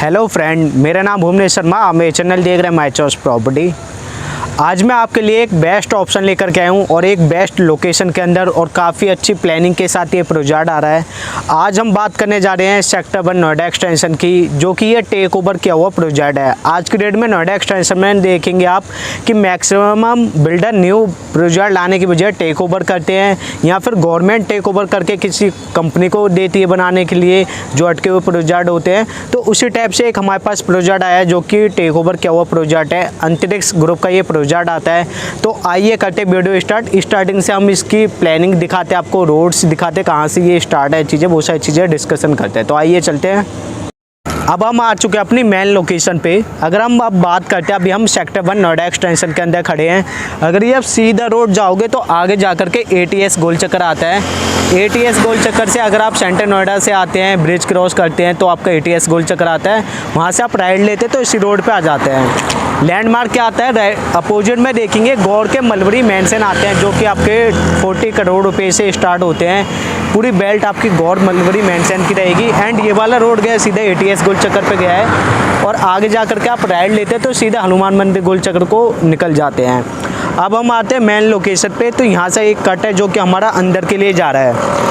Hello friend, मेरा नाम भुवनेश शर्मा। आप मेरे चैनल देख रहे हैं माय चॉइस प्रॉपर्टी। आज मैं आपके लिए एक बेस्ट ऑप्शन लेकर के आया हूँ और एक बेस्ट लोकेशन के अंदर और काफ़ी अच्छी प्लानिंग के साथ ये प्रोजेक्ट आ रहा है। आज हम बात करने जा रहे हैं सेक्टर 1 नोएडा एक्सटेंशन की, जो कि ये टेक ओवर किया हुआ प्रोजेक्ट है। आज की डेट में नोएडा एक्सटेंशन में देखेंगे आप कि मैक्सिमम बिल्डर न्यू प्रोजेक्ट लाने की बजाय टेक ओवर करते हैं या फिर गवर्नमेंट टेक ओवर करके किसी कंपनी को देती है बनाने के लिए जो अटके हुए प्रोजेक्ट होते हैं। तो उसी टाइप से एक हमारे पास प्रोजेक्ट आया है जो कि टेक ओवर किया हुआ प्रोजेक्ट है। अंतरिक्ष ग्रुप का ये प्रोजेक्ट आता है। तो आइए करते वीडियो स्टार्टिंग से हम इसकी प्लानिंग दिखाते हैं, आपको रोड्स दिखाते हैं कहाँ से ये स्टार्ट है, चीज़ें बहुत सारी चीज़ें डिस्कशन करते हैं। तो आइए चलते हैं। अब हम आ चुके हैं अपनी मेन लोकेशन पे। अगर हम अब बात करते हैं, अभी हम सेक्टर 1 नोएडा एक्सटेंशन के अंदर खड़े हैं। अगर ये आप सीधा रोड जाओगे तो आगे जाकर के ATS गोल चक्कर आता है। ATS गोल चक्कर से अगर आप सेंटर नोएडा से आते हैं, ब्रिज क्रॉस करते हैं तो आपका ATS गोल चक्कर आता है। वहाँ से आप राइट लेते हैं तो इसी रोड पे आ जाते हैं। लैंडमार्क क्या आता है, अपोजिट में देखेंगे गौर के मलबरी मेंशन आते हैं जो कि आपके 40 करोड़ रुपए से स्टार्ट होते हैं। पूरी बेल्ट आपकी गौर मलबरी मेंशन की रहेगी। एंड ये वाला रोड गया सीधा ATS गोल चक्कर पे गया है और आगे जा कर के आप राइट लेते हैं तो सीधा हनुमान मंदिर गोल चक्कर को निकल जाते हैं। अब हम आते हैं मेन लोकेशन पे। तो यहाँ से एक कट है जो कि हमारा अंदर के लिए जा रहा है।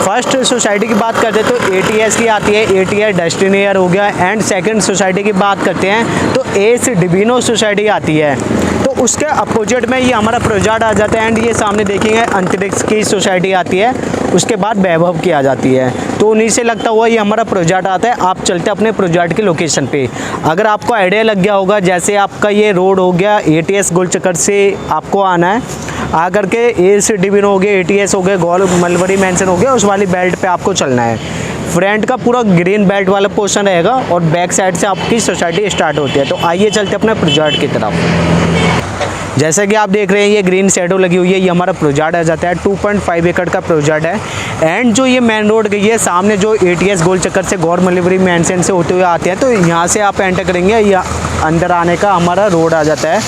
फर्स्ट सोसाइटी की बात करते हैं तो ATS की आती है, ATS डेस्टिनेयर हो गया। एंड सेकंड सोसाइटी की बात करते हैं तो एस डिविनो सोसाइटी आती है। तो उसके अपोजिट में ये हमारा प्रोजेक्ट आ जाता है। एंड ये सामने देखेंगे अंतरिक्ष की सोसाइटी आती है, उसके बाद वैभव की आ जाती है। तो उन्हीं से लगता हुआ ये हमारा प्रोजेक्ट आता है। आप चलते हैं अपने प्रोजेक्ट की लोकेशन पे। अगर आपको आइडिया लग गया होगा, जैसे आपका ये रोड हो गया ATS गोल चक्कर से आपको आना है, आकर के एस डिविनो हो गया, ATS हो गया, गौर मलबरी मेंशन हो गया, उस वाली बेल्ट पे आपको चलना है। फ्रंट का पूरा ग्रीन बेल्ट वाला पोर्शन रहेगा और बैक साइड से आपकी सोसाइटी स्टार्ट होती है। तो आइए चलते अपने प्रोजेक्ट की तरफ। जैसा कि आप देख रहे हैं ये ग्रीन शैडो लगी हुई है, ये हमारा प्रोजेक्ट आ जाता है। 2.5 एकड़ का प्रोजेक्ट है। एंड जो ये मेन रोड गई है सामने, जो ATS गोल चक्कर से गौर मलबरी मेंशन से होते हुए आते हैं, तो यहाँ से आप एंटर करेंगे, या अंदर आने का हमारा रोड आ जाता है।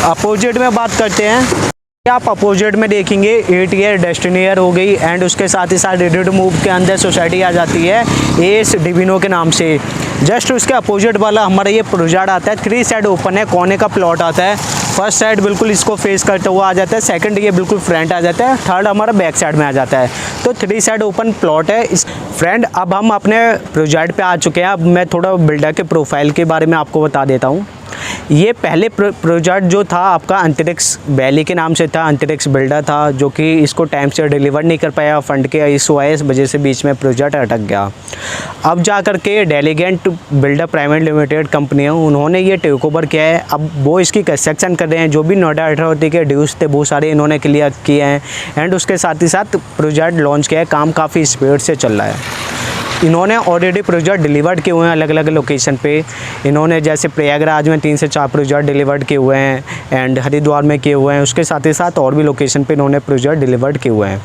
अपोजिट में बात करते हैं, आप अपोजिट में देखेंगे ATS डेस्टिनेयर हो गई। एंड उसके साथ ही साथ रेडी टू मूव के अंदर सोसाइटी आ जाती है एस डिविनो के नाम से। जस्ट उसके अपोजिट वाला हमारा ये प्रोजेक्ट आता है। 3 साइड ओपन है, कोने का प्लॉट आता है। फर्स्ट साइड बिल्कुल इसको फेस करते हुआ आ जाता है, सेकंड ये बिल्कुल फ्रंट आ जाता है, थर्ड हमारा बैक साइड में आ जाता है। तो 3 साइड ओपन प्लॉट है इस फ्रेंड। अब हम अपने प्रोजेक्ट पे आ चुके हैं। अब मैं थोड़ा बिल्डर के प्रोफाइल के बारे में आपको बता देता हूँ। ये पहले प्रोजेक्ट जो था आपका अंतरिक्ष वैली के नाम से था। अंतरिक्ष बिल्डर था जो कि इसको टाइम से डिलीवर नहीं कर पाया, फंड के इशू आए, इस वजह से बीच में प्रोजेक्ट अटक गया। अब जा कर के डेलीगेंट बिल्डर प्राइवेट लिमिटेड कंपनी है, उन्होंने ये टेक ओवर किया है। अब वो इसकी कंस्ट्रक्शन कर रहे हैं। जो भी नोएडा अथॉरिटी के ड्यूज थे वो सारे इन्होंने क्लियर किए हैं। एंड उसके साथ ही साथ प्रोजेक्ट लॉन्च किया है। काम काफ़ी स्पीड से चल रहा है। इन्होंने ऑलरेडी प्रोजेक्ट डिलीवर्ड किए हुए हैं अलग अलग लोकेशन पे। इन्होंने जैसे प्रयागराज में 3 से 4 प्रोजेक्ट डिलीवर्ड किए हुए हैं। एंड हरिद्वार में किए हुए हैं। उसके साथ ही साथ और भी लोकेशन पे इन्होंने प्रोजेक्ट डिलीवर्ड किए हुए हैं।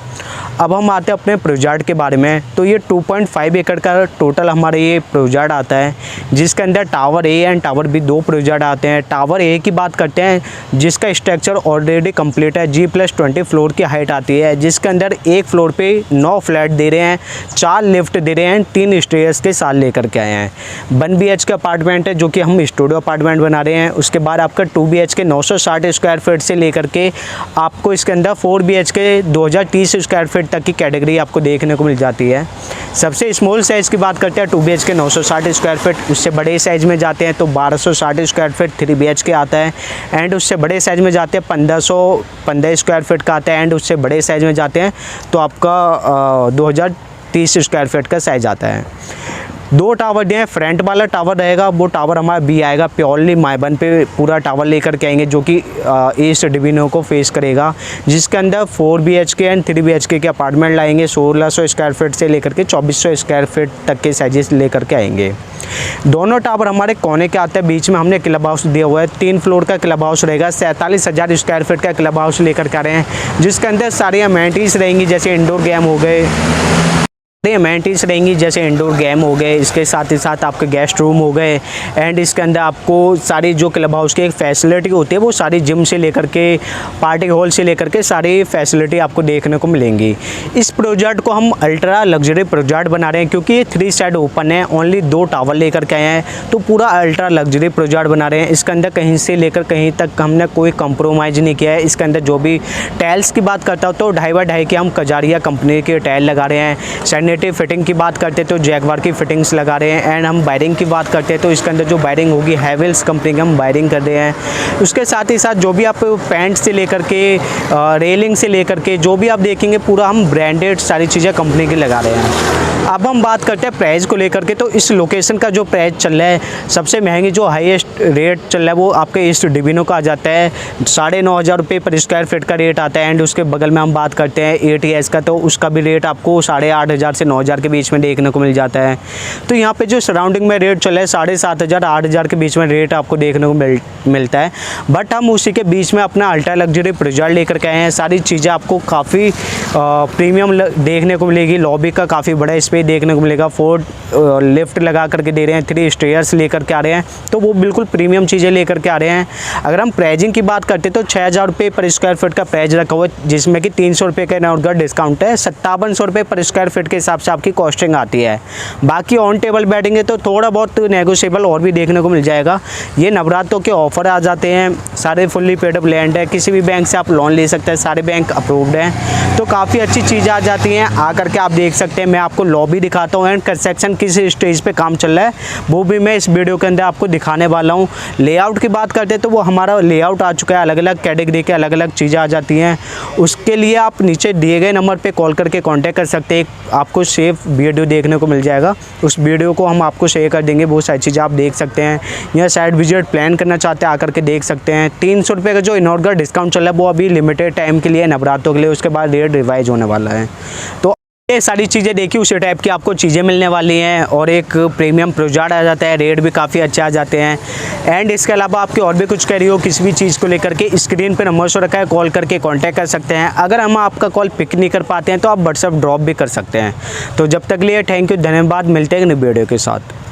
अब हम आते हैं अपने प्रोजेक्ट के बारे में। तो ये 2.5 एकड़ का टोटल हमारा ये प्रोजेक्ट आता है, जिसके अंदर tower A and tower B 2 project आते हैं। टावर A की बात करते हैं, जिसका स्ट्रक्चर ऑलरेडी कंप्लीट है। G+20 फ्लोर की हाइट आती है, जिसके अंदर एक फ्लोर पे 9 फ्लैट दे रहे हैं, 4 लिफ्ट दे रहे हैं, 3 स्टेयर्स के साथ लेकर के आए हैं। 1 BHK अपार्टमेंट है जो कि हम स्टूडियो अपार्टमेंट बना रहे हैं। उसके बाद आपका 2 BHK 960 स्क्वायर फीट से लेकर के आपको इसके अंदर 4 BHK 2030 स्क्वायर फीट तक की कैटेगरी आपको देखने को मिल जाती है। सबसे स्मॉल साइज़ की बात करते हैं 2 BHK 960 स्क्वायर फीट। उससे बड़े साइज़ में जाते हैं तो 1260 स्क्वायर फीट 3 BHK आता है। एंड उससे बड़े साइज़ में जाते हैं 1515 स्क्वायर फीट का आता है। एंड उससे बड़े साइज़ में जाते हैं तो आपका 2030 स्क्वायर फीट का साइज़ आता है। 2 टावर दिए हैं। फ्रंट वाला टावर रहेगा, वो टावर हमारा B आएगा। प्योरली मायबन पे पूरा टावर लेकर के आएंगे जो कि ईस्ट डिविनो को फेस करेगा, जिसके अंदर 4 BHK एंड 3 BHK के अपार्टमेंट लाएंगे। 1600 स्क्वायर फीट से लेकर के 2400 स्क्वायर फीट तक के साइजेस लेकर के आएंगे। दोनों टावर हमारे कोने के आते हैं। बीच में हमने क्लब हाउस दिया हुआ है। 3 फ्लोर का क्लब हाउस रहेगा। 47,000 स्क्वायर फीट का क्लब हाउस लेकर के आ रहे हैं, जिसके अंदर सारी अमेनिटीज़ रहेंगी, जैसे इंडोर गेम हो गए, अमेनिटीज़ रहेंगी, जैसे इंडोर गेम हो गए, इसके साथ ही साथ आपके गेस्ट रूम हो गए, एंड इसके अंदर आपको सारी जो क्लब हाउस की एक फैसिलिटी होती है वो सारी जिम से लेकर के पार्टी हॉल से लेकर के सारी फैसिलिटी आपको देखने को मिलेंगी। इस प्रोजेक्ट को हम अल्ट्रा लग्जरी प्रोजेक्ट बना रहे हैं क्योंकि ये 3 साइड ओपन है, ओनली 2 टावर लेकर के आए हैं, तो पूरा अल्ट्रा लग्जरी प्रोजेक्ट बना रहे हैं। इसके अंदर कहीं से लेकर कहीं तक हमने कोई कंप्रोमाइज़ नहीं किया है। इसके अंदर जो भी टाइल्स की बात करता हूँ तो 2.5x2 के हम कजारिया कंपनी के टाइल लगा रहे हैं। सैनिटरी फिटिंग की बात करते तो जैगवार की फिटिंग्स लगा रहे हैं। एंड हम वायरिंग की बात करते हैं तो इसके अंदर जो वायरिंग होगी हैवेल्स कंपनी की हम वायरिंग कर रहे हैं। उसके साथ ही साथ जो भी आप पैंट से लेकर के रेलिंग से लेकर के जो भी आप देखेंगे पूरा हम ब्रांडेड सारी चीज़ें कंपनी की लगा रहे हैं। अब हम बात करते हैं प्राइस को लेकर के, तो इस लोकेशन का जो प्राइस चल रहा है सबसे महंगी जो हाईएस्ट रेट चल रहा है वो आपके ईस्ट डिविनो का आ जाता है। 9,500 रुपये पर स्क्वायर फीट का रेट आता है। एंड उसके बगल में हम बात करते हैं ATS का, तो उसका भी रेट आपको 8,500 से 9,000 के बीच में देखने को मिल जाता है। तो यहाँ पे जो सराउंडिंग में रेट चल रहा है 7,500 8,000 के बीच में रेट आपको देखने को मिलता है। बट हम उसी के बीच में अपना अल्ट्रा लग्जरी प्रोजेक्ट लेकर के आए हैं। सारी चीज़ें आपको काफ़ी प्रीमियम देखने को मिलेगी। लॉबी का काफ़ी बड़ा स्पेस देखने को मिलेगा। 4 लिफ्ट लगा करके दे रहे हैं, 3 स्टेयर्स लेकर के आ रहे हैं, तो वो बिल्कुल प्रीमियम चीज़ें लेकर के आ रहे हैं। अगर हम प्राइजिंग की बात करते तो 6,000 रुपये पर स्क्वायर फीट का प्राइस रखा हुआ है, जिसमें कि 300 रुपये का इनॉर्गर डिस्काउंट है। 5700 रुपये पर स्क्वायर फीट के हिसाब से आपकी कॉस्टिंग आती है। बाकी ऑन टेबल बैटिंग है तो थोड़ा बहुत नेगोशिएबल और भी देखने को मिल जाएगा। ये नवरात्रों के ऑफर आ जाते हैं, सारे फुल्ली पेड अप लैंड है, किसी भी बैंक से आप लोन ले सकते हैं, सारे बैंक अप्रूव्ड हैं, तो काफ़ी अच्छी चीज़ें आ जाती हैं। आकर के आप देख सकते हैं। मैं आपको लॉबी दिखाता हूँ एंड कंस्ट्रक्शन किस स्टेज पे काम चल रहा है वो भी मैं इस वीडियो के अंदर आपको दिखाने वाला हूँ। लेआउट की बात करते हैं तो वो हमारा लेआउट आ चुका है, अलग अलग कैटेगरी के अलग अलग चीज़ें आ जाती हैं। उसके लिए आप नीचे दिए गए नंबर पे कॉल करके कांटेक्ट कर सकते हैं। आपको सेफ वीडियो देखने को मिल जाएगा, उस वीडियो को हम आपको शेयर कर देंगे। बहुत सारी चीज़ें आप देख सकते हैं। या साइड विजिट प्लान करना चाहते हैं आकर के देख सकते हैं। 300 रुपये का जो इनॉर्गर डिस्काउंट चल रहा है वो अभी लिमिटेड टाइम के लिए नवरात्रों के लिए, उसके बाद रेट रिवाइज होने वाला है। तो ये सारी चीज़ें देखिए, उसी टाइप की आपको चीज़ें मिलने वाली हैं और एक प्रीमियम प्रोजेक्ट आ जाता है, रेट भी काफ़ी अच्छे आ जाते हैं। एंड इसके अलावा आपकी और भी कुछ कह रही हो किसी भी चीज़ को लेकर के, स्क्रीन पे नंबर शो रखा है, कॉल करके कांटेक्ट कर सकते हैं। अगर हम आपका कॉल पिक नहीं कर पाते हैं तो आप व्हाट्सएप ड्रॉप भी कर सकते हैं। तो जब तक लिए थैंक यू, धन्यवाद। मिलते हैं नई वीडियो के साथ।